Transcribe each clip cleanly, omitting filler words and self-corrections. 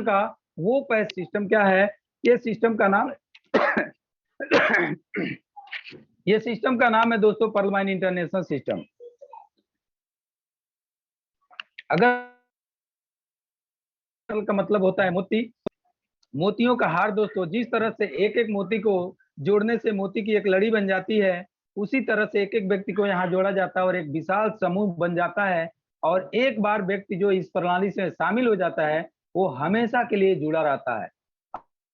का वो पैस सिस्टम क्या है, ये सिस्टम का नाम ये सिस्टम का नाम है दोस्तों पर्ल वाइन इंटरनेशनल सिस्टम। अगर का मतलब होता है मोती, मोतियों का हार दोस्तों। जिस तरह से एक एक मोती को जोड़ने से मोती की एक लड़ी बन जाती है, उसी तरह से एक एक व्यक्ति को यहाँ जोड़ा जाता है और एक विशाल समूह बन जाता है। और एक बार व्यक्ति जो इस प्रणाली से शामिल हो जाता है वो हमेशा के लिए जुड़ा रहता है।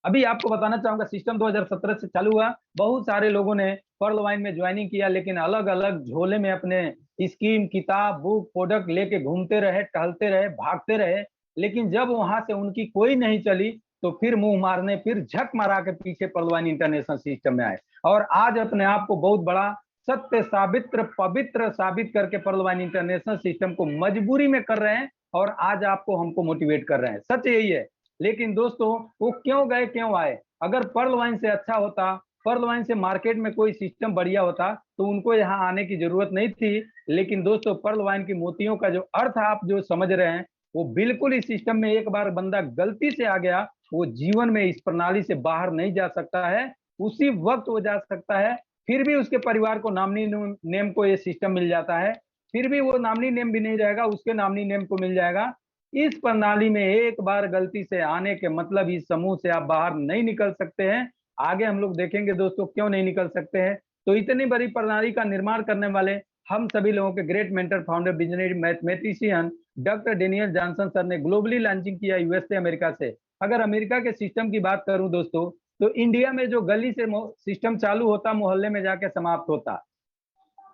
अभी आपको बताना चाहूंगा, सिस्टम 2017 से चालू हुआ। बहुत सारे लोगों ने पर्ल वाइन में ज्वाइनिंग किया, लेकिन अलग अलग झोले में अपने स्कीम, किताब, बुक, प्रोडक्ट लेके घूमते रहे, टहलते रहे, भागते रहे। लेकिन जब वहां से उनकी कोई नहीं चली तो फिर मुंह मारने, फिर झक मारा के पीछे पर्ल वाइन इंटरनेशनल सिस्टम में आए और आज अपने आप को बहुत बड़ा सत्य साबित, पवित्र साबित करके पर्ल वाइन इंटरनेशनल सिस्टम को मजबूरी में कर रहे हैं और आज आपको हमको मोटिवेट कर रहे हैं। सच यही है। लेकिन दोस्तों वो क्यों गए, क्यों आए? अगर पर्ल वाइन से अच्छा होता, पर्ल वाइन से मार्केट में कोई सिस्टम बढ़िया होता तो उनको यहाँ आने की जरूरत नहीं थी। लेकिन दोस्तों पर्ल वाइन की मोतियों का जो अर्थ आप जो समझ रहे हैं, वो बिल्कुल इस सिस्टम में एक बार बंदा गलती से आ गया, वो जीवन में इस प्रणाली से बाहर नहीं जा सकता है। उसी वक्त वो जा सकता है, फिर भी उसके परिवार को नामनी नेम को ये सिस्टम मिल जाता है, फिर भी वो नामनी नेम भी नहीं रहेगा, उसके नामनी नेम को मिल जाएगा। इस प्रणाली में एक बार गलती से आने के मतलब इस समूह से आप बाहर नहीं निकल सकते हैं। आगे हम लोग देखेंगे दोस्तों क्यों नहीं निकल सकते हैं। तो इतनी बड़ी प्रणाली का निर्माण करने वाले हम सभी लोगों के great mentor, founder, visionary, mathematician doctor Daniel Johnson sir ने ग्लोबली लॉन्चिंग किया यूएसए अमेरिका से। अगर अमेरिका के सिस्टम की बात करूं दोस्तों, तो इंडिया में जो गली से सिस्टम चालू होता, मोहल्ले में जाके समाप्त होता।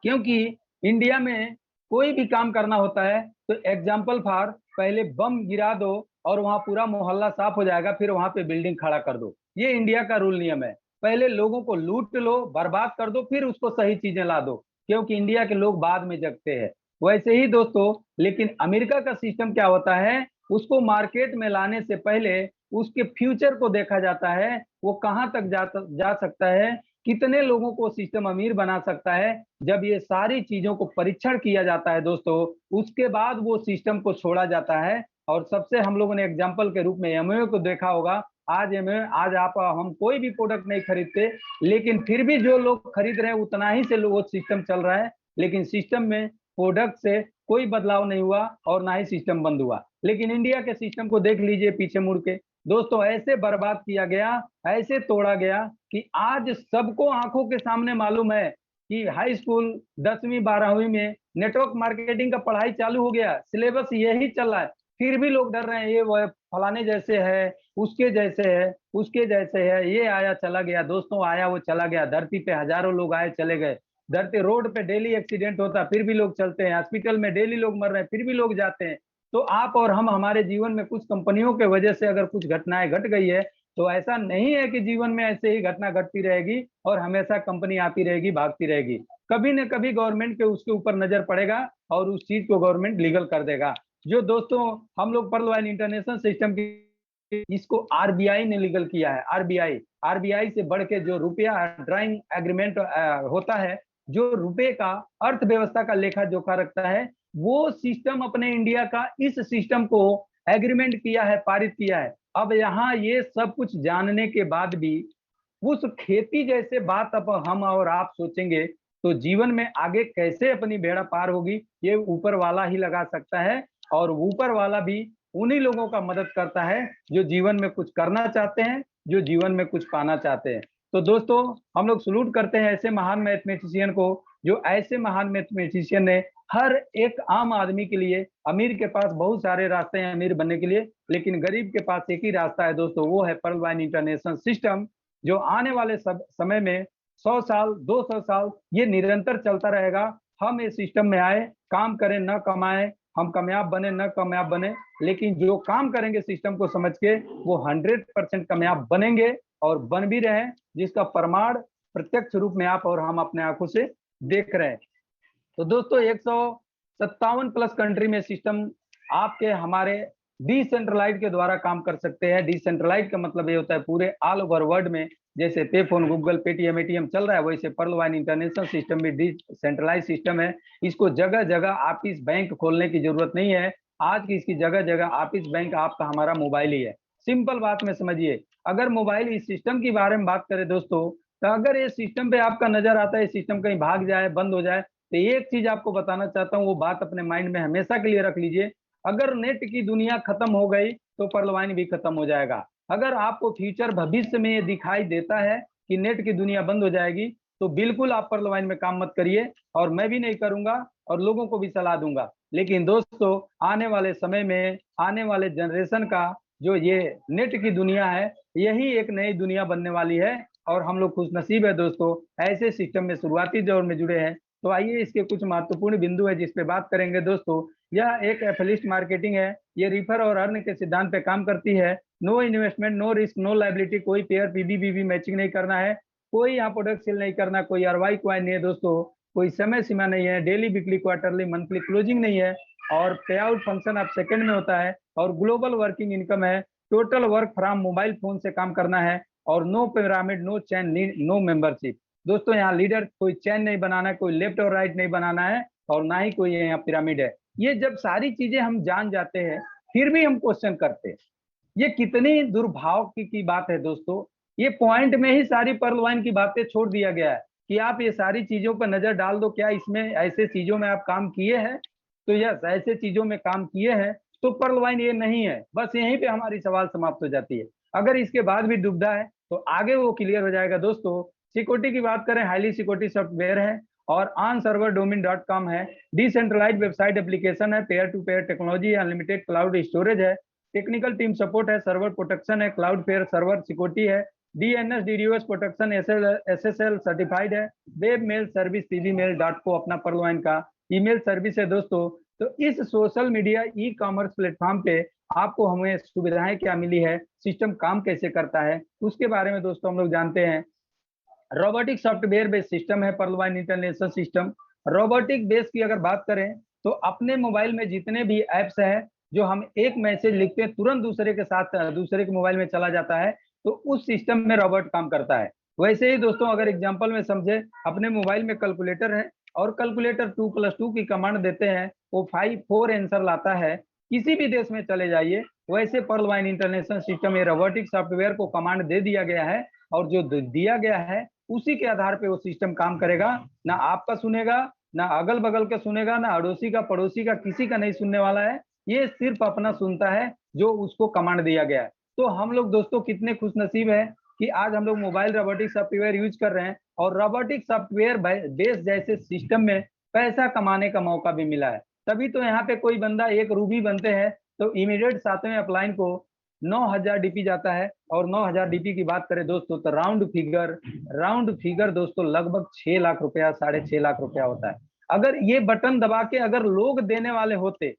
क्योंकि इंडिया में कोई भी काम करना होता है तो एग्जाम्पल फॉर, पहले बम गिरा दो और वहां पूरा मोहल्ला साफ हो जाएगा, फिर वहां पे बिल्डिंग खड़ा कर दो। ये इंडिया का रूल नियम है। पहले लोगों को लूट लो, बर्बाद कर दो, फिर उसको सही चीजें ला दो, क्योंकि इंडिया के लोग बाद में जगते हैं। वैसे ही दोस्तों, लेकिन अमेरिका का सिस्टम क्या होता है, उसको मार्केट में लाने से पहले उसके फ्यूचर को देखा जाता है, वो कहाँ तक जा सकता है, कितने लोगों को सिस्टम अमीर बना सकता है। जब ये सारी चीजों को परीक्षण किया जाता है दोस्तों, उसके बाद वो सिस्टम को छोड़ा जाता है। और सबसे हम लोगों ने एग्जाम्पल के रूप में एमवे को देखा होगा। आज एमवे, आज आप हम कोई भी प्रोडक्ट नहीं खरीदते, लेकिन फिर भी जो लोग खरीद रहे हैं उतना ही से वो सिस्टम चल रहा है। लेकिन सिस्टम में प्रोडक्ट से कोई बदलाव नहीं हुआ और ना ही सिस्टम बंद हुआ। लेकिन इंडिया के सिस्टम को देख लीजिए पीछे मुड़ के दोस्तों, ऐसे बर्बाद किया गया, ऐसे तोड़ा गया कि आज सबको आंखों के सामने मालूम है कि हाई स्कूल 10वीं 12वीं में नेटवर्क मार्केटिंग का पढ़ाई चालू हो गया, सिलेबस यही चल रहा है। फिर भी लोग डर रहे हैं, ये वो फलाने जैसे है, उसके जैसे है, उसके जैसे है, ये आया चला गया। दोस्तों आया वो चला गया, धरती पे हजारों लोग आए चले गए। धरती, रोड पे डेली एक्सीडेंट होता फिर भी लोग चलते हैं, हॉस्पिटल में डेली लोग मर रहे हैं फिर भी लोग जाते हैं। तो आप और हम, हमारे जीवन में कुछ कंपनियों के वजह से अगर कुछ घटनाएं घट गई है, तो ऐसा नहीं है कि जीवन में ऐसे ही घटना घटती रहेगी और हमेशा कंपनी आती रहेगी, भागती रहेगी। कभी न कभी गवर्नमेंट के उसके ऊपर नजर पड़ेगा और उस चीज को गवर्नमेंट लीगल कर देगा। जो दोस्तों हम लोग पर्ल वाइन इंटरनेशनल सिस्टम की, इसको आरबीआई ने लीगल किया है। आरबीआई, आरबीआई से बढ़ के जो रुपया ड्राइंग एग्रीमेंट होता है, जो रुपए का अर्थव्यवस्था का लेखा जोखा रखता है, वो सिस्टम अपने इंडिया का इस सिस्टम को एग्रीमेंट किया है, पारित किया है। अब यहाँ ये सब कुछ जानने के बाद भी उस खेती जैसे बात अब हम और आप सोचेंगे तो जीवन में आगे कैसे अपनी बेड़ा पार होगी, ये ऊपर वाला ही लगा सकता है। और ऊपर वाला भी उन्हीं लोगों का मदद करता है जो जीवन में कुछ करना चाहते हैं, जो जीवन में कुछ पाना चाहते हैं। तो दोस्तों हम लोग सलूट करते हैं ऐसे महान मैथमेटिशियन को, जो ऐसे महान मैथमेटिशियन ने हर एक आम आदमी के लिए, अमीर के पास बहुत सारे रास्ते हैं अमीर बनने के लिए, लेकिन गरीब के पास एक ही रास्ता है दोस्तों, वो है पर्ल वाइन इंटरनेशनल सिस्टम, जो आने वाले समय में 100 साल, 200 साल ये निरंतर चलता रहेगा। हम इस सिस्टम में आए, काम करें न कमाएं, हम कामयाब बने न कामयाब बने, लेकिन जो काम करेंगे सिस्टम को समझ के, वो 100% कामयाब बनेंगे और बन भी रहे, जिसका प्रमाण प्रत्यक्ष रूप में आप और हम अपने आंखों से देख रहे हैं। तो दोस्तों 157 प्लस कंट्री में सिस्टम आपके हमारे डिसेंट्रलाइज के द्वारा काम कर सकते हैं। डिसेंट्रलाइज का मतलब ये होता है पूरे ऑल ओवर वर्ल्ड में, जैसे पे फोन, गूगल, पेटीएम, एटीएम चल रहा है, वैसे पर्ल वाइन इंटरनेशनल सिस्टम भी डिसेंट्रलाइज सिस्टम है। इसको जगह जगह ऑफिस बैंक खोलने की जरूरत नहीं है। आज की इसकी जगह जगह ऑफिस बैंक आपका हमारा मोबाइल ही है। सिंपल बात में समझिए, अगर मोबाइल इस सिस्टम के बारे में बात करें दोस्तों, तो अगर ये सिस्टम पे आपका नजर आता है सिस्टम कहीं भाग जाए, बंद हो जाए, तो एक चीज आपको बताना चाहता हूँ, वो बात अपने माइंड में हमेशा के लिए रख लीजिए। अगर नेट की दुनिया खत्म हो गई तो पर्लवाइन भी खत्म हो जाएगा। अगर आपको फ्यूचर भविष्य में ये दिखाई देता है कि नेट की दुनिया बंद हो जाएगी, तो बिल्कुल आप पर्लवाइन में काम मत करिए, और मैं भी नहीं करूंगा और लोगों को भी सलाह दूंगा। लेकिन दोस्तों, आने वाले समय में, आने वाले जनरेशन का जो ये नेट की दुनिया है, यही एक नई दुनिया बनने वाली है, और हम लोग खुश नसीब है दोस्तों, ऐसे सिस्टम में शुरुआती दौर में जुड़े हैं। तो आइए इसके कुछ महत्वपूर्ण बिंदु है जिस पे बात करेंगे दोस्तों। यह एक एफिलिएट मार्केटिंग है, ये रिफर और अर्न के सिद्धांत पे काम करती है। No investment, no risk, no liability, कोई पेयर पीबीबीबी मैचिंग नहीं करना है, कोई यहाँ प्रोडक्ट सेल नहीं करना, कोई आरवाई क्वाइन नहीं है दोस्तों, कोई समय सीमा नहीं है, daily, weekly, quarterly, monthly closing नहीं है, और पे आउट फंक्शन आप सेकंड में होता है, और ग्लोबल वर्किंग इनकम है, total work from mobile phone से काम करना है, और नो पिरामिड, नो चैन, नो मेंबरशिप। दोस्तों यहाँ लीडर कोई चैन नहीं बनाना है, कोई लेफ्ट और राइट नहीं बनाना है, और ना ही कोई यहाँ पिरामिड है। ये जब सारी चीजें हम जान जाते हैं, फिर भी हम क्वेश्चन करते हैं, ये कितनी दुर्भाव की बात है दोस्तों। ये पॉइंट में ही सारी पर्ल वाइन की बातें छोड़ दिया गया है कि आप ये सारी चीजों पर नजर डाल दो, क्या इसमें ऐसे चीजों में आप काम किए हैं? तो यस, ऐसे चीजों में काम किए हैं, तो पर्ल वाइन ये नहीं है। बस यहीं पे हमारी सवाल समाप्त हो जाती है। अगर इसके बाद भी दुविधा है तो आगे वो क्लियर हो जाएगा दोस्तों। सिक्योरिटी की बात करें, हाईली सिक्योरिटी सॉफ्टवेयर है, और ऑन सर्वर डोमेन.com है, डिसेंट्रलाइज्ड वेबसाइट एप्लीकेशन है, पेयर टू पेयर टेक्नोलॉजी है, अनलिमिटेड क्लाउड स्टोरेज है, टेक्निकल टीम सपोर्ट है, सर्वर प्रोटेक्शन है, क्लाउड फेयर सर्वर सिक्योरिटी है, DNS DDoS protection, SSL certified है, web mail service, PV mail dot को अपना परलवाइन का ईमेल सर्विस है दोस्तों। तो इस social media e commerce platform पे आपको हमें सुविधाएं क्या मिली है, सिस्टम काम कैसे करता है, उसके बारे में दोस्तों हम लोग जानते हैं। रोबोटिक सॉफ्टवेयर बेस्ड सिस्टम है पर्लवाइन इंटरनेशनल सिस्टम। रोबोटिक बेस की अगर बात करें, तो अपने मोबाइल में जितने भी एप्स हैं, जो हम एक मैसेज लिखते हैं तुरंत दूसरे के साथ दूसरे के मोबाइल में चला जाता है, तो उस सिस्टम में रोबोट काम करता है। वैसे ही दोस्तों, अगर एग्जाम्पल में समझे, अपने मोबाइल में कैलकुलेटर है, और कैलकुलेटर 2+2 की कमांड देते हैं, वो 4 आंसर लाता है। किसी भी देश में चले जाइए, वैसे पर्लवाइन इंटरनेशनल सिस्टम ये रोबोटिक सॉफ्टवेयर को कमांड दे दिया गया है, और जो दिया गया है उसी के आधार पे वो सिस्टम काम करेगा। ना आपका सुनेगा, ना अगल बगल का सुनेगा, ना अड़ोसी का, पड़ोसी का, किसी का नहीं सुनने वाला है। ये सिर्फ अपना सुनता है जो उसको कमांड दिया गया है। तो हम लोग दोस्तों कितने खुश नसीब है कि आज हम लोग मोबाइल रोबोटिक सॉफ्टवेयर यूज कर रहे हैं, और रोबोटिक सॉफ्टवेयर बेस जैसे सिस्टम में पैसा कमाने का मौका भी मिला है। तभी तो यहाँ पे कोई बंदा एक रूबी बनते हैं तो इमीडिएट 7वें अपलाइन को 9,000 डीपी जाता है। और 9,000 डीपी की बात करें दोस्तों, तो राउंड फिगर दोस्तों लगभग 6 लाख रुपया, 6.5 लाख रुपया होता है। अगर ये बटन दबा के अगर लोग देने वाले होते,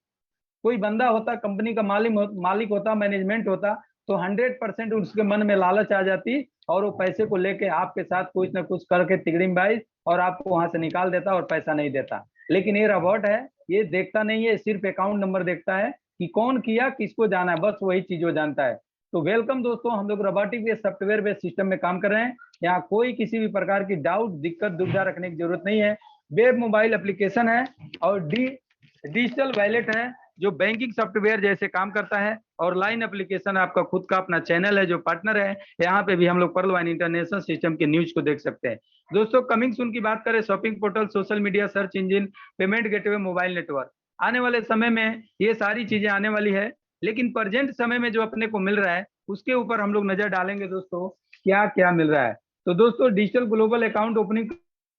कोई बंदा होता, कंपनी का मालिक होता, मैनेजमेंट होता, तो 100% उसके मन में लालच आ जाती, और वो पैसे को लेके आपके साथ कुछ ना कुछ करके तिगड़ीमबाजी, और आपको वहां से निकाल देता और पैसा नहीं देता। लेकिन ये रोबोट है, ये देखता नहीं है, सिर्फ अकाउंट नंबर देखता है कि कौन किया, किसको जाना है, बस वही चीज वो जानता है। तो वेलकम दोस्तों, हम लोग robotic based software based system में काम कर रहे हैं। यहाँ कोई किसी भी प्रकार की डाउट, दिक्कत, दुविधा रखने की जरूरत नहीं है। वेब मोबाइल एप्लीकेशन है, और डिजिटल वैलेट है जो बैंकिंग सॉफ्टवेयर जैसे काम करता है, और लाइन एप्लीकेशन आपका खुद का अपना चैनल है जो पार्टनर है। यहाँ पे भी हम लोग पर्लवाइन इंटरनेशनल सिस्टम के न्यूज को देख सकते हैं दोस्तों। कमिंग सून की बात करें, shopping portal, social media, search engine, payment gateway, mobile network, आने वाले समय में ये सारी चीजें आने वाली है। लेकिन प्रेजेंट समय में जो अपने को मिल रहा है, उसके ऊपर हम लोग नजर डालेंगे दोस्तों, क्या क्या मिल रहा है। तो दोस्तों, digital global account opening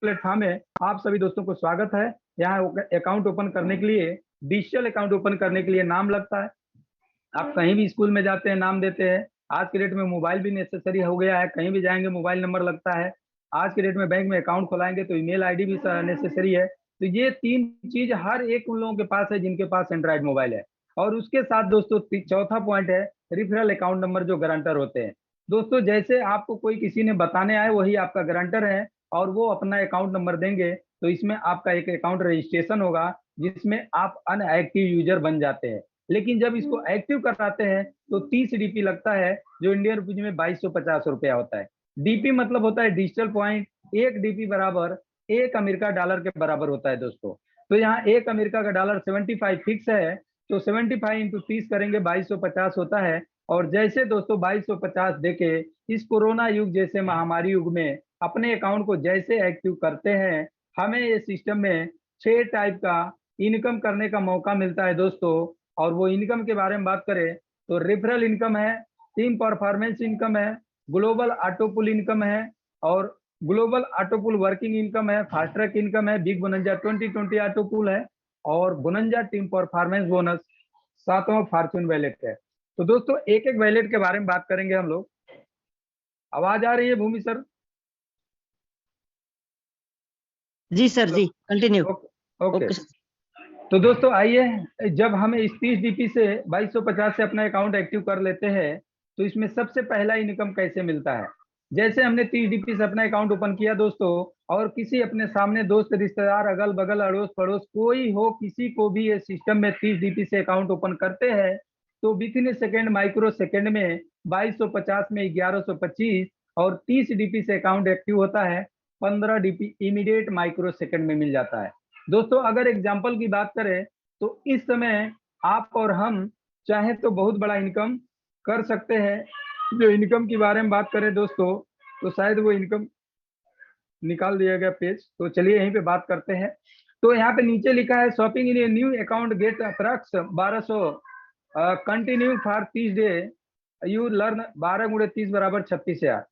platform है, आप सभी दोस्तों को स्वागत है। यहाँ अकाउंट ओपन करने के लिए, डिजिटल अकाउंट ओपन करने के लिए नाम लगता है। आप कहीं भी स्कूल में जाते हैं, नाम देते हैं। आज के डेट में मोबाइल भी नेसेसरी हो गया है, कहीं भी जाएंगे मोबाइल नंबर लगता है। आज के डेट में बैंक में अकाउंट खोलाएंगे तो ईमेल आईडी भी नेसेसरी है। तो ये 3 चीज हर एक उन लोगों के पास है जिनके पास एंड्रॉइड मोबाइल है। और उसके साथ दोस्तों चौथा पॉइंट है रिफरल अकाउंट नंबर, जो गारंटर होते हैं दोस्तों। जैसे आपको कोई किसी ने बताने आए, वही आपका गारंटर है, और वो अपना अकाउंट नंबर देंगे, तो इसमें आपका एक अकाउंट रजिस्ट्रेशन होगा, जिसमें आप अनएक्टिव यूजर बन जाते हैं। लेकिन जब इसको एक्टिव कराते हैं तो 30 डीपी लगता है, जो इंडियन रुपीज में 2250 रुपया होता है। डीपी मतलब होता है डिजिटल पॉइंट। एक डीपी बराबर 1 अमेरिका डॉलर के बराबर होता है दोस्तों। तो यहाँ 1 अमेरिका का डॉलर 75 फिक्स है, तो 75 इंटू 30 करेंगे 2250 होता है। और जैसे दोस्तों 2250 देके इस कोरोना युग जैसे महामारी युग में अपने अकाउंट को जैसे एक्टिव करते हैं, हमें ये सिस्टम में 6 टाइप का इनकम करने का मौका मिलता है दोस्तों। और वो इनकम के बारे में बात करें तो रेफरल इनकम है, टीम परफॉर्मेंस इनकम है, ग्लोबल ऑटोपुल इनकम है, और ग्लोबल ऑटोपुल वर्किंग इनकम है, फास्ट ट्रैक इनकम है, बिग बोनंजा 2020 ऑटोपुल है, और बोनंजा टीम परफॉर्मेंस बोनस, सातवां फॉर्चून वैलेट है। तो दोस्तों एक एक वैलेट के बारे में बात करेंगे हम लोग। आवाज आ रही है भूमि सर? जी सर, जी कंटिन्यू। Okay okay. ओके। तो दोस्तों आइए, जब हम इस 30 DP से 2250 से अपना अकाउंट एक्टिव कर लेते हैं तो इसमें सबसे पहला इनकम कैसे मिलता है। जैसे हमने 30 DP से अपना अकाउंट ओपन किया दोस्तों, और किसी अपने सामने दोस्त रिश्तेदार अगल बगल अड़ोस पड़ोस कोई हो, किसी को भी ये सिस्टम में 30 DP से अकाउंट ओपन करते हैं तो with in second, micro second में 2250 में 1125, और 30 DP से अकाउंट एक्टिव होता है 15 DP इमीडिएट माइक्रो सेकेंड में मिल जाता है। दोस्तों अगर एग्जाम्पल की बात करें तो इस समय आप और हम चाहे तो बहुत बड़ा इनकम कर सकते हैं। जो इनकम के बारे में बात करें दोस्तों, तो शायद वो इनकम निकाल दिया गया पेज, तो चलिए यहीं पे बात करते हैं। तो यहाँ पे नीचे लिखा है shopping in a new account get approx 1200 continue for 30 day, you learn 12 गुणे 30 बराबर 36,000।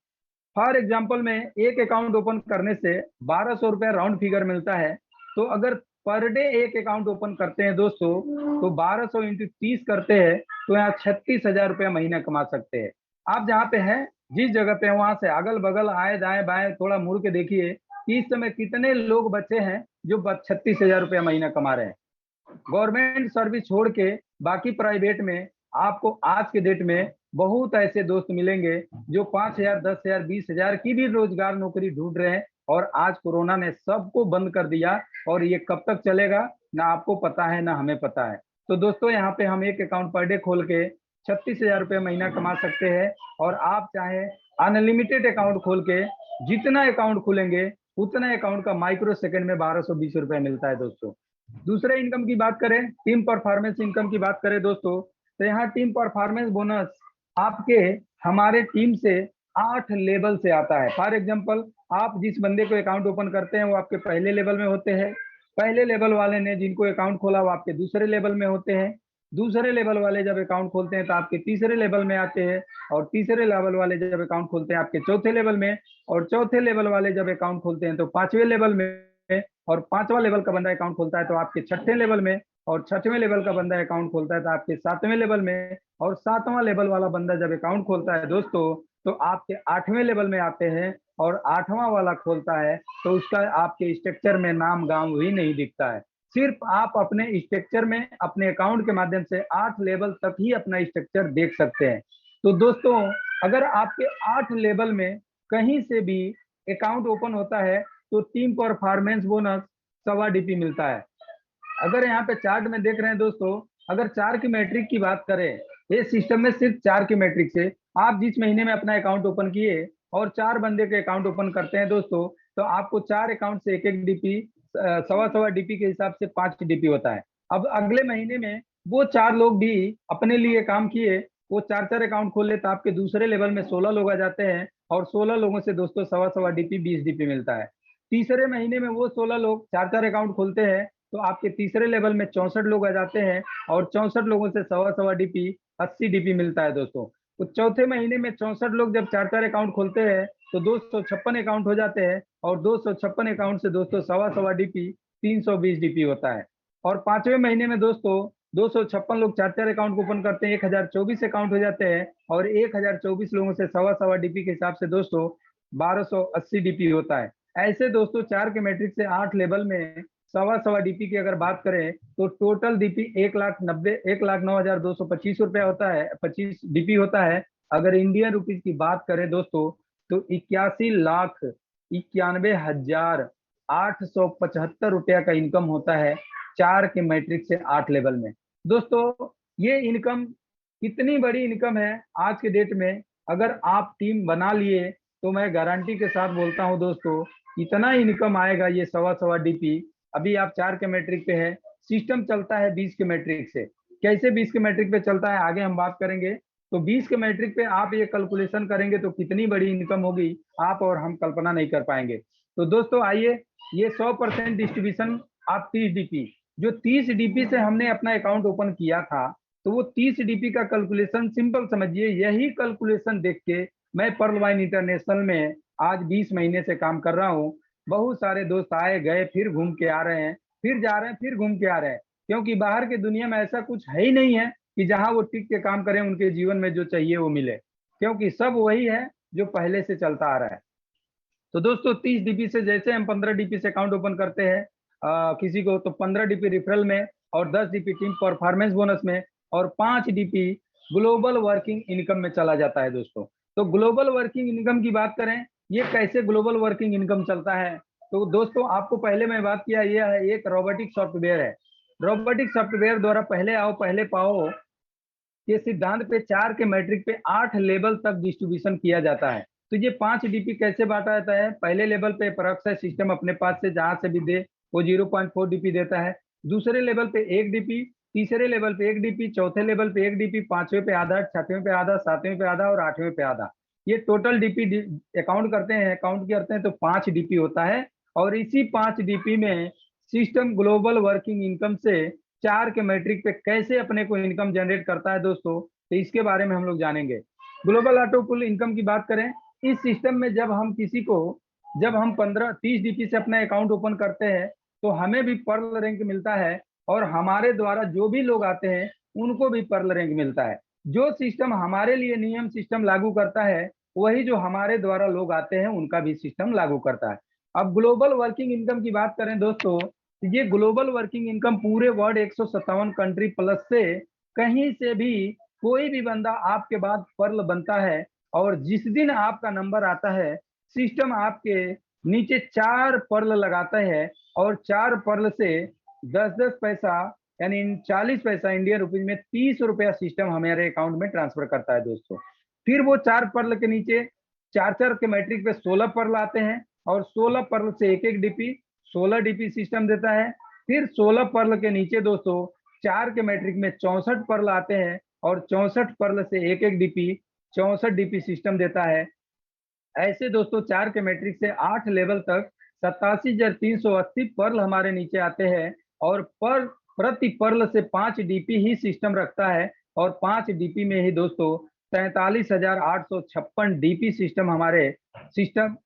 फॉर एग्जाम्पल में एक अकाउंट ओपन करने से 1200 रुपया राउंड फिगर मिलता है। तो अगर पर डे एक अकाउंट ओपन करते हैं दोस्तों तो 1200 इंटू 30 करते हैं तो यहाँ 36,000 रुपया महीना कमा सकते हैं। आप जहाँ पे हैं, जिस जगह पे हैं, वहां से अगल बगल आए दाएं बाएं थोड़ा मुड़ के देखिए कि इस समय कितने लोग बचे हैं जो 36,000 रुपया महीना कमा रहे हैं। गवर्नमेंट सर्विस छोड़ के बाकी प्राइवेट में आपको आज के डेट में बहुत ऐसे दोस्त मिलेंगे जो 5,000, 10,000, 20,000 की भी रोजगार नौकरी ढूंढ रहे हैं। और आज कोरोना ने सबको बंद कर दिया, और ये कब तक चलेगा ना आपको पता है ना हमें पता है। तो दोस्तों यहाँ पे हम एक अकाउंट पर डे खोल के 36,000 रुपये महीना कमा सकते हैं। और आप चाहे अनलिमिटेड अकाउंट खोल के जितना अकाउंट खोलेंगे उतना अकाउंट का माइक्रो सेकंड में 1220 रुपये मिलता है दोस्तों। दूसरे इनकम की बात करें, टीम परफॉर्मेंस इनकम की बात करें दोस्तों, तो यहाँ टीम परफॉर्मेंस बोनस आपके हमारे टीम से 8 लेवल से आता है। फॉर एग्जांपल आप जिस बंदे को अकाउंट ओपन करते हैं वो आपके पहले लेवल में होते हैं, पहले लेवल वाले ने जिनको अकाउंट खोला वो आपके दूसरे लेवल में होते हैं, दूसरे लेवल वाले जब अकाउंट खोलते हैं तो आपके तीसरे लेवल में आते हैं, और तीसरे लेवल वाले जब अकाउंट खोलते हैं आपके चौथे लेवल में, और चौथे लेवल वाले जब अकाउंट खोलते हैं तो 5वें लेवल में, और 5वां लेवल का बंदा अकाउंट खोलता है तो आपके 6ठे लेवल में, और 6वें लेवल का बंदा अकाउंट खोलता है तो आपके 7वें लेवल में, और 7वां लेवल वाला बंदा जब अकाउंट खोलता है दोस्तों तो आपके 8वें लेवल में आते हैं, और 8वां वाला खोलता है तो उसका आपके स्ट्रक्चर में नाम गांव ही नहीं दिखता है। सिर्फ आप अपने स्ट्रक्चर में अपने अकाउंट के माध्यम से 8 लेवल तक ही अपना स्ट्रक्चर देख सकते हैं। तो दोस्तों अगर आपके 8 लेवल में कहीं से भी अकाउंट ओपन होता है तो टीम परफॉर्मेंस बोनस 1.25 DP मिलता है। अगर यहाँ पे चार्ट में देख रहे हैं दोस्तों, अगर 4 की मैट्रिक की बात करें, ये सिस्टम में सिर्फ 4 की मैट्रिक से आप जिस महीने में अपना अकाउंट ओपन किए और 4 बंदे के अकाउंट ओपन करते हैं दोस्तों, तो आपको 4 अकाउंट से एक एक डीपी, 1.25 DP के हिसाब से 5 DP होता है। अब अगले महीने में वो 4 लोग भी अपने लिए काम किए, वो 4 अकाउंट खोल ले तो आपके दूसरे लेवल में 16 लोग आ जाते हैं, और 16 लोगों से दोस्तों 1.25 DP 20 DP मिलता है। तीसरे महीने में वो 16 लोग 4 अकाउंट खोलते हैं तो आपके तीसरे लेवल में 64 लोग आ जाते हैं, और 64 लोगों से 1.25 DP 80 DP मिलता है दोस्तों। तो चौथे महीने में 64 लोग जब 4 अकाउंट खोलते हैं तो 256 अकाउंट हो जाते हैं, और 256 अकाउंट से दोस्तों 1.25 DP 320 DP होता है। और 5वें महीने में दोस्तों 256 लोग 4 अकाउंट को ओपन करते हैं, 1024 अकाउंट हो जाते हैं, और 1024 लोगों से 1.25 DP के हिसाब से दोस्तों 1280 DP होता है। ऐसे दोस्तों 4 के मैट्रिक से 8 लेवल में 1.25 DP की अगर बात करें तो टोटल डीपी 1,09,225 रुपया होता है, 25 DP होता है। अगर इंडियन रुपीज की बात करें दोस्तों तो 81,91,875 रुपया का इनकम होता है 4 के मैट्रिक से 8 लेवल में। दोस्तों ये इनकम कितनी बड़ी इनकम है आज के डेट में, अगर आप टीम बना लिए तो मैं गारंटी के साथ बोलता हूं दोस्तों इतना इनकम आएगा ये 1.25 DP। अभी आप 4 के मैट्रिक पे है, सिस्टम चलता है 20 के मैट्रिक से। कैसे 20 के मैट्रिक पे चलता है आगे हम बात करेंगे। तो 20 के मैट्रिक पे आप ये कैलकुलेशन करेंगे तो कितनी बड़ी इनकम होगी, आप और हम कल्पना नहीं कर पाएंगे। तो दोस्तों आइए, ये 100% डिस्ट्रीब्यूशन आप 30 डीपी, जो 30 डीपी से हमने अपना अकाउंट ओपन किया था, तो वो 30 डीपी का कैलकुलेशन सिंपल समझिए। यही कैलकुलेशन देख के मैं पर्ल वाइन इंटरनेशनल में आज 20 महीने से काम कर रहा हूँ। बहुत सारे दोस्त आए गए, फिर घूम के आ रहे हैं, फिर जा रहे हैं, फिर घूम के आ रहे हैं, क्योंकि बाहर की दुनिया में ऐसा कुछ है ही नहीं है कि जहां वो टिक के काम करें, उनके जीवन में जो चाहिए वो मिले, क्योंकि सब वही है जो पहले से चलता आ रहा है। तो दोस्तों 30 डीपी से, जैसे हम 15 डीपी से अकाउंट ओपन करते हैं किसी को, तो 15 डीपी रिफरल में, और 10 डीपी टीम परफॉर्मेंस बोनस में, और 5 डीपी ग्लोबल वर्किंग इनकम में चला जाता है दोस्तों। तो ग्लोबल वर्किंग इनकम की बात करें, ये कैसे ग्लोबल वर्किंग इनकम चलता है, तो दोस्तों आपको पहले मैं बात किया, यह है एक रोबोटिक सॉफ्टवेयर है। रोबोटिक सॉफ्टवेयर द्वारा पहले आओ पहले पाओ के सिद्धांत पे 4 के मैट्रिक पे 8 लेवल तक डिस्ट्रीब्यूशन किया जाता है। तो ये 5 डीपी कैसे बांटा जाता है, पहले लेवल पे प्रोक्स सिस्टम अपने पास से जहां से भी दे वो 0.4 डीपी देता है। दूसरे लेवल पे 1 डीपी, तीसरे लेवल पे 1 डीपी, चौथे लेवल पे 1 डीपी, पांचवें पे आधा, छठवें पे आधा, सातवें पे आधा और आठवें पे आधा। ये टोटल डीपी अकाउंट करते हैं तो 5 डीपी होता है। और इसी 5 डीपी में सिस्टम ग्लोबल वर्किंग इनकम से 4 के मैट्रिक पे कैसे अपने को इनकम जनरेट करता है दोस्तों, तो इसके बारे में हम लोग जानेंगे। ग्लोबल ऑटो पुल इनकम की बात करें, इस सिस्टम में जब हम 15-30 डीपी से अपना अकाउंट ओपन करते हैं तो हमें भी पर्ल रैंक मिलता है, और हमारे द्वारा जो भी लोग आते हैं उनको भी पर्ल रैंक मिलता है। जो सिस्टम हमारे लिए नियम सिस्टम लागू करता है, वही जो हमारे द्वारा लोग आते हैं उनका भी सिस्टम लागू करता है। अब ग्लोबल वर्किंग इनकम की बात करें दोस्तों, ये ग्लोबल वर्किंग इनकम पूरे वर्ल्ड 157 कंट्री प्लस से कहीं से भी कोई भी बंदा आपके बाद पर्ल बनता है, और जिस दिन आपका नंबर आता है सिस्टम आपके नीचे 4 पर्ल लगाता है, और 4 पर्ल से 10-10 पैसा यानी 40 पैसा इंडियन रुपीज में 30 रुपया सिस्टम हमारे अकाउंट में ट्रांसफर करता है दोस्तों। फिर वो 4 पर्ल के नीचे 4-4 के मैट्रिक पे 16 पर्ल आते हैं, और 16 पर्ल से एक एक डीपी, 16 डीपी सिस्टम देता है। फिर 16 पर्ल के नीचे दोस्तों 4 के मैट्रिक में 64 पर्ल आते हैं, और 64 पर्ल से एक एक डीपी, 64 डीपी सिस्टम देता है। ऐसे दोस्तों 4 के मैट्रिक से 8 लेवल तक 87,380 पर्ल हमारे नीचे आते हैं, और प्रति पर्ल से 5 डीपी ही सिस्टम रखता है, और 5 डीपी में ही दोस्तों 43,856 डीपी सिस्टम हमारे सिस्टम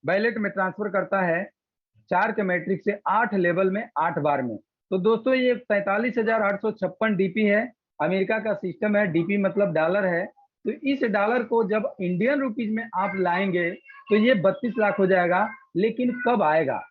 बैलेट में ट्रांसफर करता है, 4 के मैट्रिक से 8 लेवल में 8 बार में। तो दोस्तों ये 43,856 डीपी है, अमेरिका का सिस्टम है, डीपी मतलब डॉलर है। तो इस डॉलर को जब इंडियन रुपीज में आप लाएंगे तो ये 32 लाख हो जाएगा। लेकिन कब आएगा,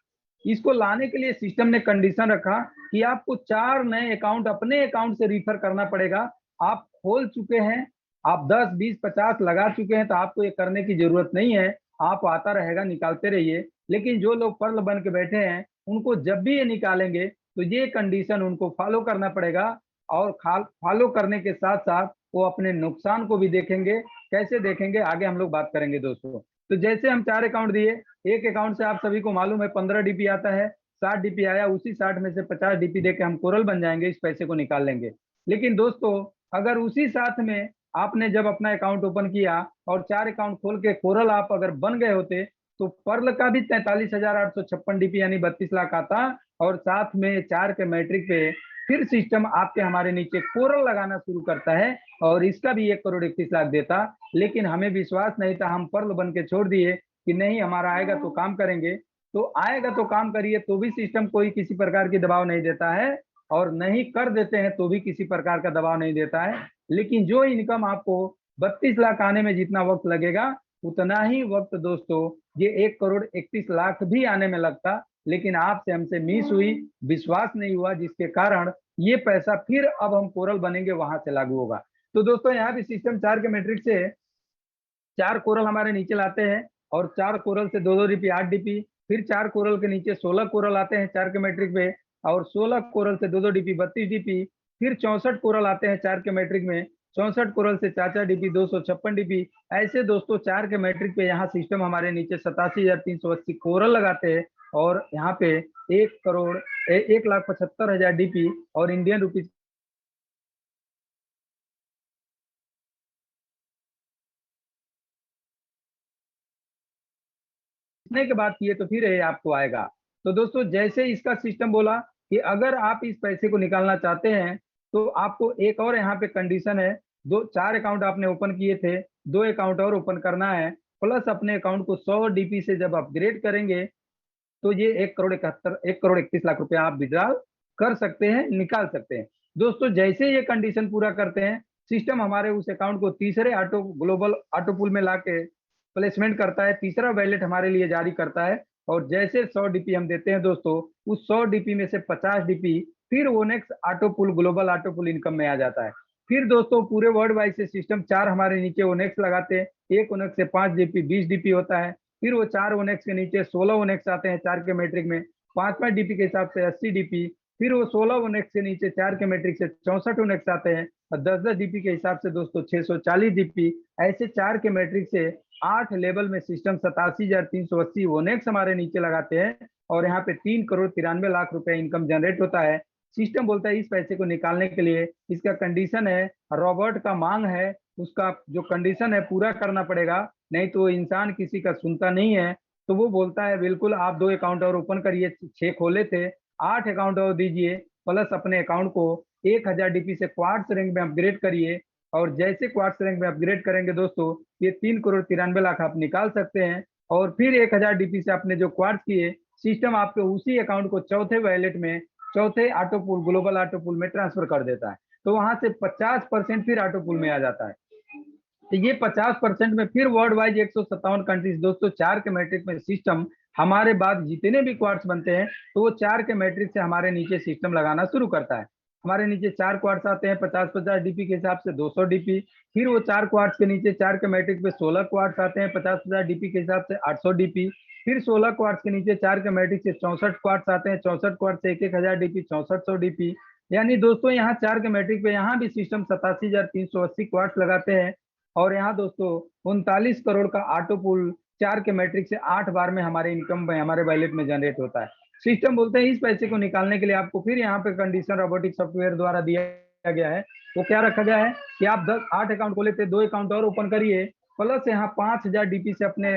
इसको लाने के लिए सिस्टम ने कंडीशन रखा कि आपको 4 नए अकाउंट अपने अकाउंट से रिफर करना पड़ेगा। आप खोल चुके हैं, आप 10, 20, 50 लगा चुके हैं, तो आपको ये करने की जरूरत नहीं है, आप आता रहेगा निकालते रहिए। लेकिन जो लोग पर्ल बन के बैठे हैं उनको जब भी ये निकालेंगे तो ये कंडीशन उनको फॉलो करना पड़ेगा, और फॉलो करने के साथ साथ वो अपने नुकसान को भी देखेंगे। कैसे देखेंगे आगे हम लोग बात करेंगे दोस्तों। तो जैसे हम 4 अकाउंट दिए, एक अकाउंट से आप सभी को मालूम है 15 डीपी आता है, 60 डीपी आया, उसी 60 में से 50 डीपी देके हम कोरल बन जाएंगे, इस पैसे को निकाल लेंगे। लेकिन दोस्तों अगर उसी साथ में आपने जब अपना अकाउंट ओपन किया और 4 अकाउंट खोल के कोरल आप अगर बन गए होते, तो पर्ल का भी 43,856 डीपी यानी 32 लाख आता, और साथ में 4 के मैट्रिक पे फिर सिस्टम आपके हमारे नीचे कोरल लगाना शुरू करता है, और इसका भी 1,31,00,000 देता। लेकिन हमें विश्वास नहीं था, हम पर्ल बन के छोड़ दिए कि नहीं हमारा आएगा तो काम करेंगे। तो आएगा तो काम करिए, तो भी सिस्टम कोई किसी प्रकार की दबाव नहीं देता है, और नहीं कर देते हैं तो भी किसी प्रकार का दबाव नहीं देता है। लेकिन जो इनकम आपको 32 लाख आने में जितना वक्त लगेगा, उतना ही वक्त दोस्तों ये 1,31,00,000 भी आने में लगता। लेकिन आपसे हमसे मिस हुई, विश्वास नहीं हुआ, जिसके कारण ये पैसा फिर अब हम कोरल बनेंगे वहां से लागू होगा। तो दोस्तों यहाँ भी सिस्टम 4 के मैट्रिक से 4 कोरल हमारे नीचे लाते हैं, और 4 कोरल से 2-2 डीपी 8 डीपी, फिर 4 कोरल के नीचे 16 कोरल आते हैं 4 के मैट्रिक पे, और 16 कोरल से 2-2 डीपी 32 डीपी, फिर 64 कोरल आते हैं 4 के मैट्रिक में, 64 कोरल से 4-4 डीपी 256 डीपी। ऐसे दोस्तों 4 के मैट्रिक पे यहाँ सिस्टम हमारे नीचे 87,380 कोरल लगाते हैं, और यहाँ पे 1,75,000 डीपी और इंडियन रुपीज करने के बाद किए तो फिर ये आपको आएगा। तो दोस्तों जैसे इसका सिस्टम बोला कि अगर आप इस पैसे को निकालना चाहते हैं तो आपको एक और यहाँ पे कंडीशन है, 4 अकाउंट आपने ओपन किए थे, 2 अकाउंट और ओपन करना है, प्लस अपने अकाउंट को 100 डीपी से जब अपग्रेड करेंगे तो ये 1 करोड़ 31 लाख रुपया आप विड्रॉल कर सकते हैं, निकाल सकते हैं। दोस्तों जैसे ये कंडीशन पूरा करते हैं, सिस्टम हमारे उस अकाउंट को तीसरे ग्लोबल ऑटो पूल में लाके प्लेसमेंट करता है, तीसरा वैलेट हमारे लिए जारी करता है। और जैसे 100 डीपी हम देते हैं दोस्तों, उस 100 डीपी में से 50 डीपी फिर ओनेक्स auto pool global auto pool income में आ जाता है। फिर दोस्तों पूरे वर्ल्ड वाइड से सिस्टम 4 हमारे नीचे ओनेक्स लगाते हैं, एक ओनेक्स से 5 डीपी 20 डीपी होता है। फिर वो 4 ओनेक्स के नीचे 16 ओनेक्स आते हैं 4 के मैट्रिक में, 5-5 डीपी के हिसाब से 80 डीपी। फिर वो 16 ओनेक्स के नीचे 4 के मैट्रिक से 64 ओनेक्स आते हैं, और 10-10 डीपी के हिसाब से दोस्तों 640 डीपी। ऐसे 4 के मैट्रिक से 8 लेवल में सिस्टम 87,380 ओनेक्स हमारे नीचे लगाते हैं, और यहाँ पे 3 करोड़ 93 लाख रुपए इनकम जनरेट होता है। सिस्टम बोलता है इस पैसे को निकालने के लिए इसका कंडीशन है, रॉबर्ट का मांग है, उसका जो कंडीशन है पूरा करना पड़ेगा, नहीं तो इंसान किसी का सुनता नहीं है। तो वो बोलता है बिल्कुल आप 2 अकाउंट और ओपन करिए, 6 खोले थे, 8 अकाउंट और दीजिए, प्लस अपने अकाउंट को 1000 डीपी से क्वार्ट्स रैंक में अपग्रेड करिए। और जैसे क्वार्ट्स रैंक में अपग्रेड करेंगे दोस्तों, ये 3 करोड़ 93 लाख आप निकाल सकते हैं। और फिर 1000 डीपी से आपने जो क्वार्ट्स किए, सिस्टम आपके उसी अकाउंट को चौथे वैलेट में, चौथे auto pool global auto pool में ट्रांसफर कर देता है। तो वहां से 50% फिर ऑटो पूल में आ जाता है। तो ये 50% में फिर वर्ल्ड वाइज 157 कंट्रीज दोस्तों 4 के मैट्रिक में सिस्टम हमारे बाद जितने भी क्वार्ट्स बनते हैं तो वो 4 के मैट्रिक से हमारे नीचे सिस्टम लगाना शुरू करता है। हमारे नीचे 4 क्वार्ट्स आते हैं 50-50 डीपी के हिसाब से 200 डीपी। फिर वो 4 क्वार्ट्स के नीचे 4 के मैट्रिक पे 16 क्वार्ट्स आते हैं 50-50 डीपी के हिसाब से 800 डीपी। फिर 16 क्वार्ट्स के नीचे 4 के मैट्रिक से 64 क्वार्ट्स आते हैं 64 क्वार्ट्स से 1-1000 डीपी 6400 डीपी। यानी दोस्तों यहाँ 4 के मैट्रिक पे यहाँ भी सिस्टम 87,380 क्वार्ट्स लगाते हैं। और यहाँ दोस्तों 39 करोड़ का ऑटो पूल 4 के मैट्रिक से 8 बार में हमारे इनकम में, हमारे वैलेट में जनरेट होता है। सिस्टम बोलते हैं इस पैसे को निकालने के लिए आपको फिर यहाँ पे कंडीशन रोबोटिक सॉफ्टवेयर द्वारा दिया गया है। वो क्या रखा गया है कि आप 8 अकाउंट खोले थे, 2 अकाउंट और ओपन करिए, प्लस यहाँ 5000 डीपी से अपने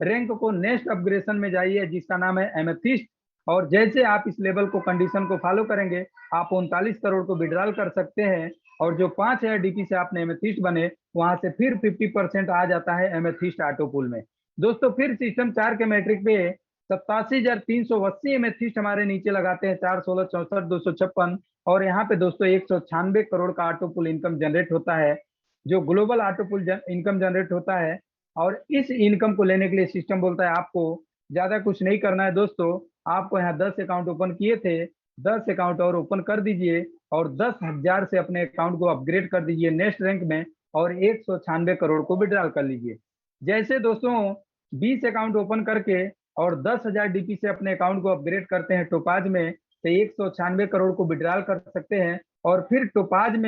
रैंक को नेक्स्ट अपग्रेडेशन में जाइए जिसका नाम है एमेथिस्ट। और जैसे आप इस लेवल को कंडीशन को फॉलो करेंगे, आप 39 करोड़ को विड्रॉल कर सकते हैं। और जो 5000 डीपी से आपने एमेथिस्ट बने, वहां से फिर 50% आ जाता है एमेथिस्ट ऑटो पूल में। दोस्तों फिर सिस्टम 4 के मैट्रिक पे 87,380 एमेथिस्ट हमारे नीचे लगाते हैं, 4, 16, 64, 256। और यहाँ पे दोस्तों 196 करोड़ का ऑटो पूल इनकम जनरेट होता है, जो global auto pool income generate होता है। और इस इनकम को लेने के लिए सिस्टम बोलता है आपको ज्यादा कुछ नहीं करना है दोस्तों, आपको यहाँ 10 अकाउंट ओपन किए थे, 10 अकाउंट और ओपन कर दीजिए, और 10,000 से अपने अकाउंट को अपग्रेड कर दीजिए नेक्स्ट रैंक में, और 196 करोड़ को विड्रॉल कर लीजिए। जैसे दोस्तों 20 अकाउंट ओपन करके और 10,000 डीपी से अपने अकाउंट को अपग्रेड करते हैं टोपाज में, तो 196 करोड़ को विड्रॉल कर सकते हैं। और फिर टोपाज में